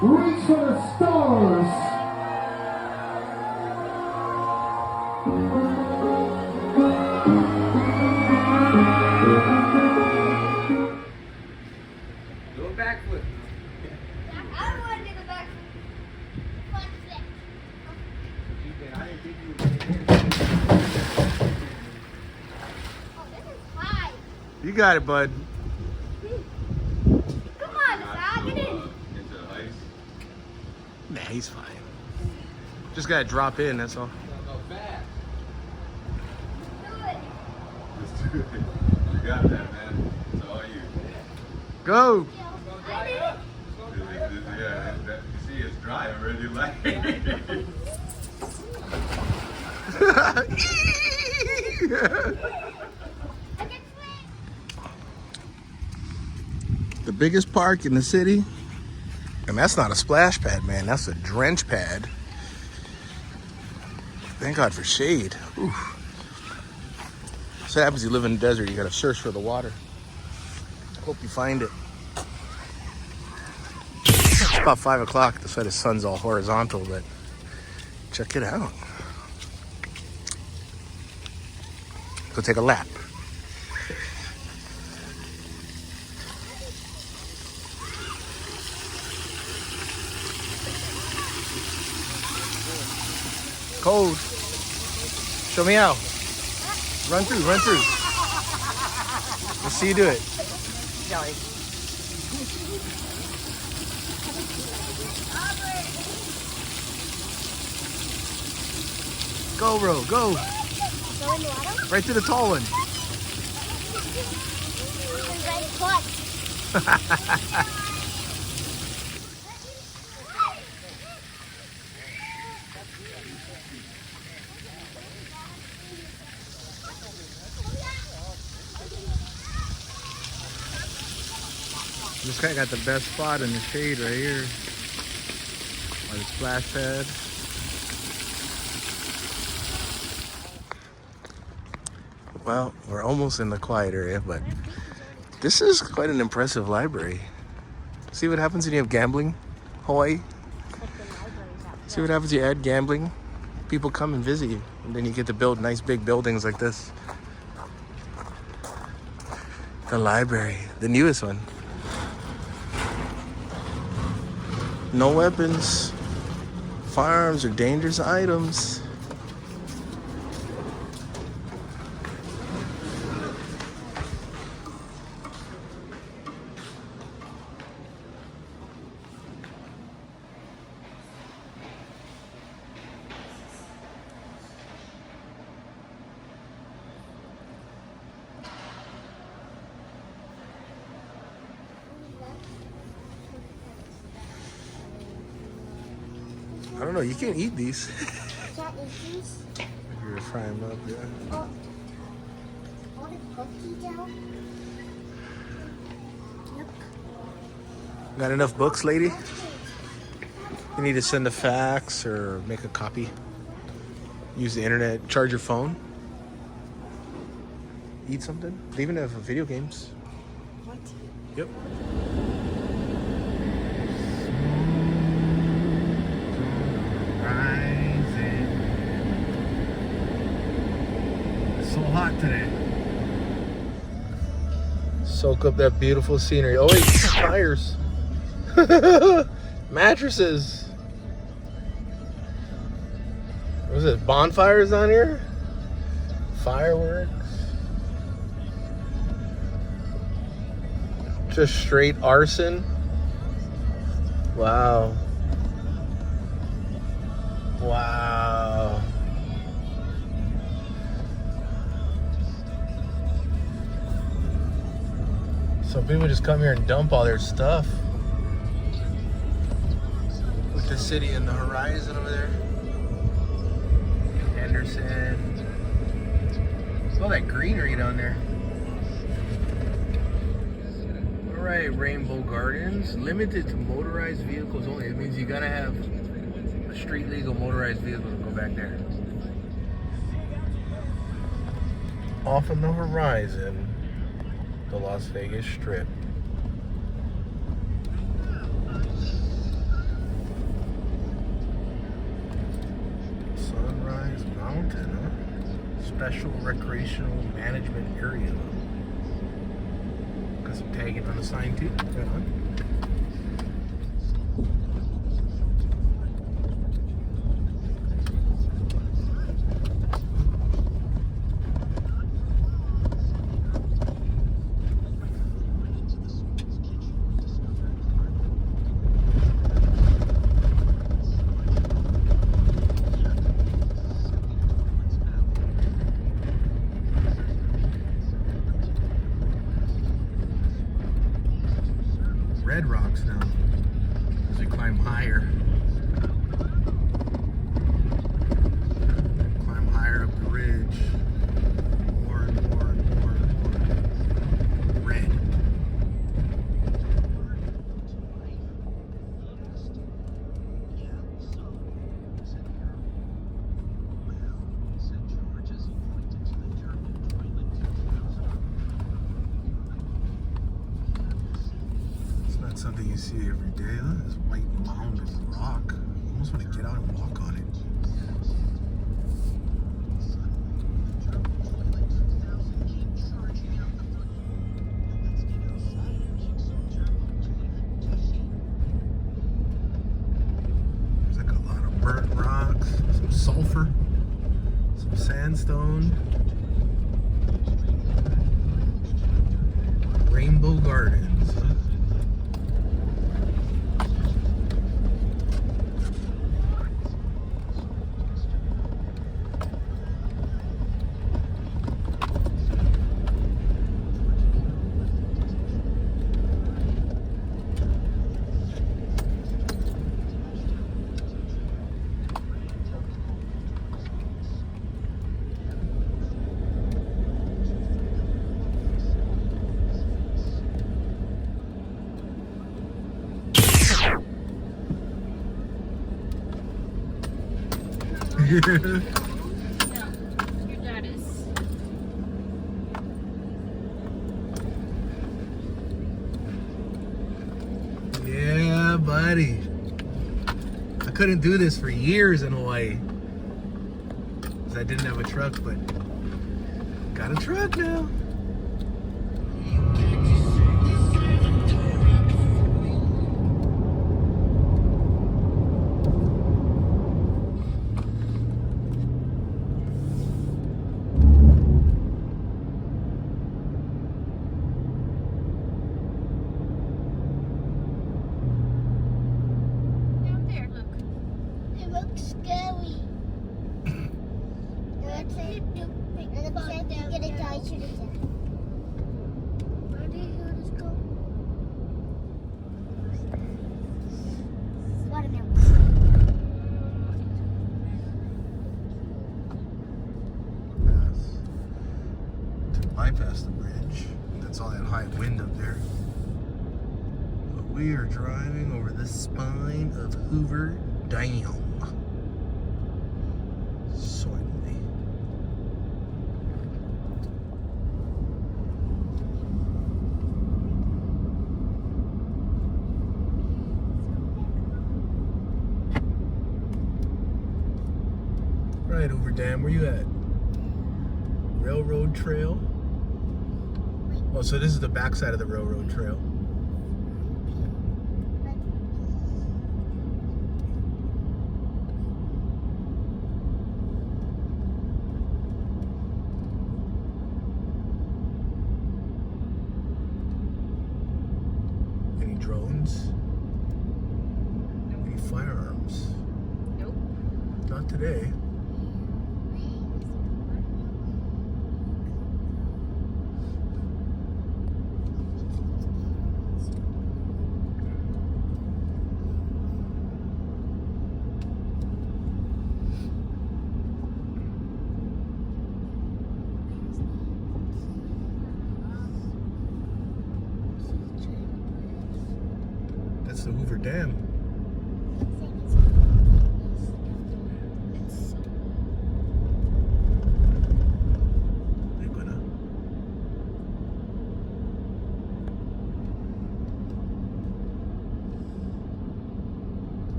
Reach for the stars. Do a backflip. I don't want to do the backflip. Front flip. I didn't think you Oh, this is high. You got it, bud. Come on, Zach, get in. into the ice. Nah, he's fine. Just gotta drop in, that's all. Go fast. Do it. Let's do it. You got that, man. It's all you. Go! I did it. Yeah, you see, it's dry already. Like. I can swim. The biggest park in the city. And that's not a splash pad, man. That's a drench pad. Thank God for shade. Ooh. So what happens, you live in the desert, you gotta search for the water. Hope you find it. It's about 5 o'clock. That's why the sun's all horizontal, but check it out. Go take a lap. Cold. Show me how. Run through, run through. Let's see you do it. Jelly. Go, bro, go. Go in the water. Right to the tall one. Red foot. This guy got the best spot in the shade right here. By the splash pad. Well, we're almost in the quiet area, but this is quite an impressive library. See what happens when you have gambling, Hawaii? See what happens when you add gambling? People come and visit you, and then you get to build nice big buildings like this. The library, the newest one. No weapons. Firearms are dangerous items. I don't know, you can't eat these. Can't eat these. You're gonna fry them up, yeah. Oh. All the cookies out. Look. Got enough books, lady? You need to send a fax or make a copy. Use the internet, charge your phone. Eat something. They even have video games. What? Yep. Rising. It's so hot today. Soak up that beautiful scenery. Oh wait, tires. Mattresses. What is it? Bonfires on here? Fireworks. Just straight arson. Wow. Wow. So people just come here and dump all their stuff. With the city in the horizon over there. Henderson. All that greenery down there. Alright, Rainbow Gardens. Limited to motorized vehicles only. It means you gotta have a street legal motorized vehicle to go back there. Off on the horizon, the Las Vegas Strip. special recreational management area. Got some tagging on the sign too. Right on. Red rocks now as we climb higher. Climb higher up the ridge. More and more and more and more. Red. Something you see every day. Look at this white mound of rock. You almost want to get out and walk on it. There's like a lot of burnt rocks, some sulfur, some sandstone. Rainbow Gardens. No, your dad is. Yeah, buddy. I couldn't do this for years in Hawaii because I didn't have a truck, but got a truck now. Bypass the bridge. That's all that high wind up there. But we are driving over the spine of Hoover Dam. Slightly. Right, Hoover Dam, where you at? Railroad Trail. Oh, so this is the backside of the railroad trail. Any drones? Any firearms? Nope. Not today. That's the Hoover Dam. They're gonna.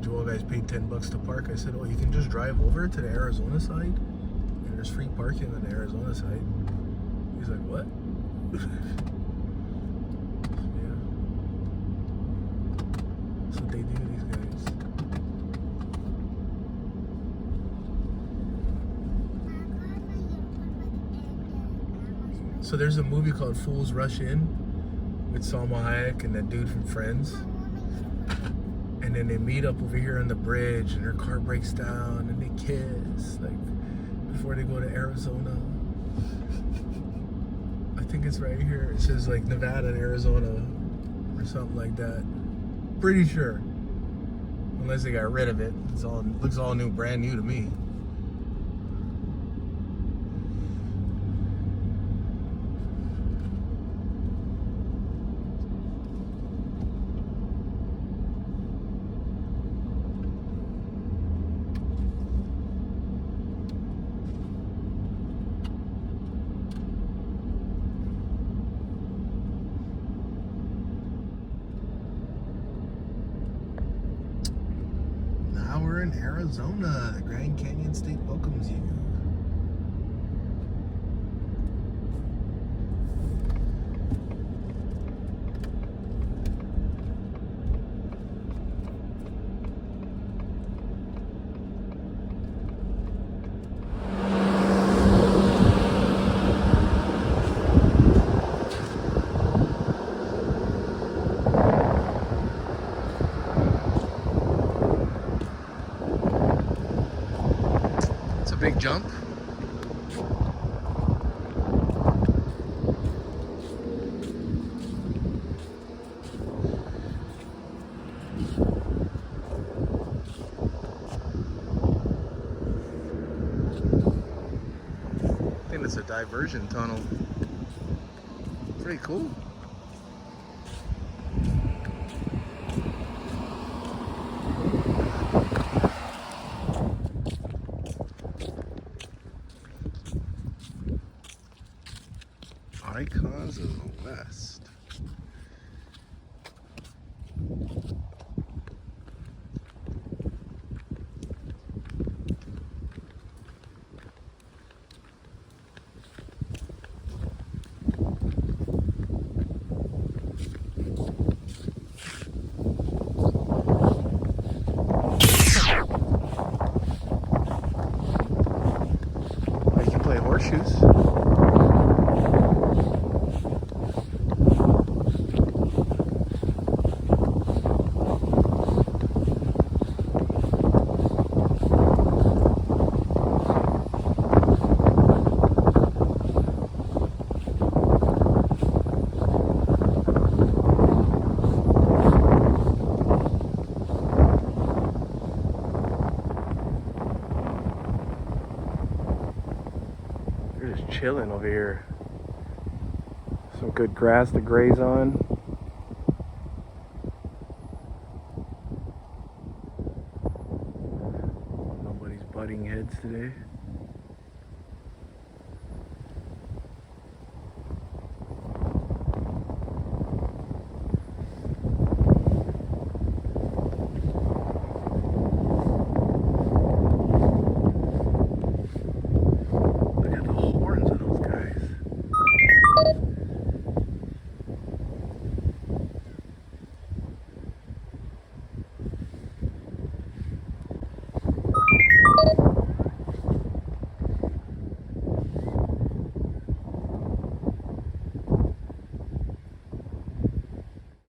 Joel guys paid $10 to park. I said, oh, you can just drive over to the Arizona side and there's free parking on the Arizona side. He's like, what? Yeah. That's what they do, these guys. So there's a movie called Fools Rush In with Salma Hayek and that dude from Friends. And then they meet up over here on the bridge and her car breaks down and they kiss, like, before they go to Arizona. I think it's right here. It says like Nevada and Arizona or something like that. Pretty sure. Unless they got rid of it. It looks all new, brand new to me. Now we're in Arizona. The Grand Canyon State welcomes you. Big jump. I think it's a diversion tunnel. Pretty cool. Icons of the West. Oh, you can play horseshoes. They're just chilling over here. Some good grass to graze on. Nobody's butting heads today.